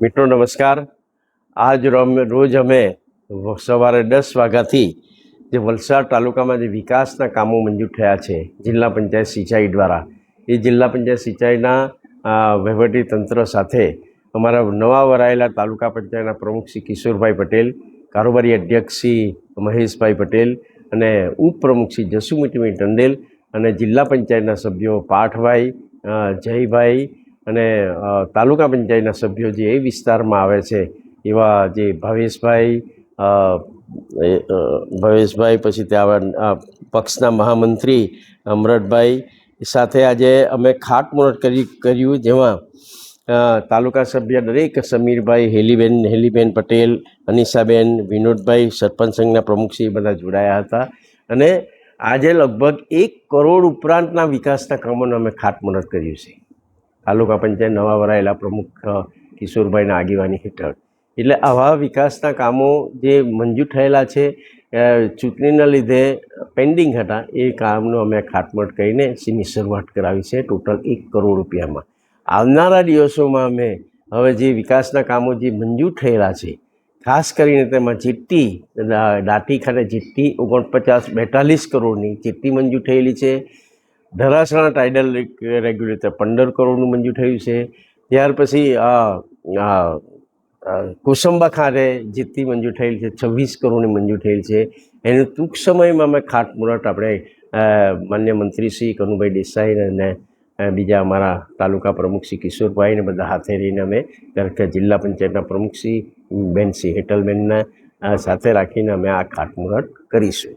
મિત્રો નમસ્કાર। આજ રોજ અમે સવારે 10 વાગ્યાથી જે વલસાડ તાલુકામાં જે વિકાસના કામો મંજૂર થયા છે જિલ્લા પંચાયત સિંચાઈ દ્વારા, એ જિલ્લા પંચાયત સિંચાઈના વહીવટી તંત્ર સાથે અમારા નવા વરાયેલા તાલુકા પંચાયતના પ્રમુખ શ્રી કિશોરભાઈ પટેલ, કારોબારી અધ્યક્ષ શ્રી મહેશભાઈ પટેલ અને ઉપપ્રમુખ શ્રી જસુમીતભાઈ ટંડેલ અને જિલ્લા પંચાયતના સભ્યો પાઠભાઈ, જયભાઈ અને તાલુકા પંચાયતના સભ્યો જે એ વિસ્તારમાં આવે છે એવા જે ભવેશભાઈ પછી ત્યાં પક્ષના મહામંત્રી અમરતભાઈ સાથે આજે અમે ખાતમુહૂર્ત કર્યું, જેમાં તાલુકા સભ્ય દરેક સમીરભાઈ, હેલીબેન પટેલ, અનિશાબેન, વિનોદભાઈ, સરપંચ સંઘના પ્રમુખશ્રી બધા જોડાયા હતા અને આજે લગભગ 1 કરોડ ઉપરાંતના વિકાસના કામોનું અમે ખાતમુહૂર્ત કર્યું છે તાલુકા પંચાયત નવા વરાયેલા પ્રમુખ કિશોરભાઈના આગેવાની હેઠળ। એટલે આવા વિકાસના કામો જે મંજૂર થયેલા છે, ચૂંટણીના લીધે પેન્ડિંગ હતા, એ કામનું અમે ખાતમુહૂર્ત કરીને સીની શરૂઆત કરાવી છે ટોટલ 1 કરોડ રૂપિયામાં। આવનારા દિવસોમાં અમે હવે જે વિકાસના કામો જે મંજૂર થયેલા છે, ખાસ કરીને તેમાં ચિઠ્ઠી દાંતી ખાતે ચિઠ્ઠી 42 કરોડની ચિઠ્ઠી મંજૂર થયેલી છે। ધરાસણા ટાઇડલ રેગ્યુલેટર 15 કરોડનું મંજૂર થયું છે। ત્યાર પછી કોસંબા ખાતે ચિઠ્ઠી મંજૂર થયેલી છે, 26 કરોડની મંજૂર થયેલ છે। એનું ટૂંક સમયમાં અમે ખાતમુહૂર્ત આપણે માન્ય મંત્રી શ્રી કનુભાઈ દેસાઈ અને બીજા અમારા તાલુકા પ્રમુખ શ્રી કિશોરભાઈને બધા હાથે રહીને અમે જિલ્લા પંચાયતના પ્રમુખ શ્રી બેન શ્રી હેટલબેનના સાથે રાખીને અમે આ ખાતમુહૂર્ત કરીશું।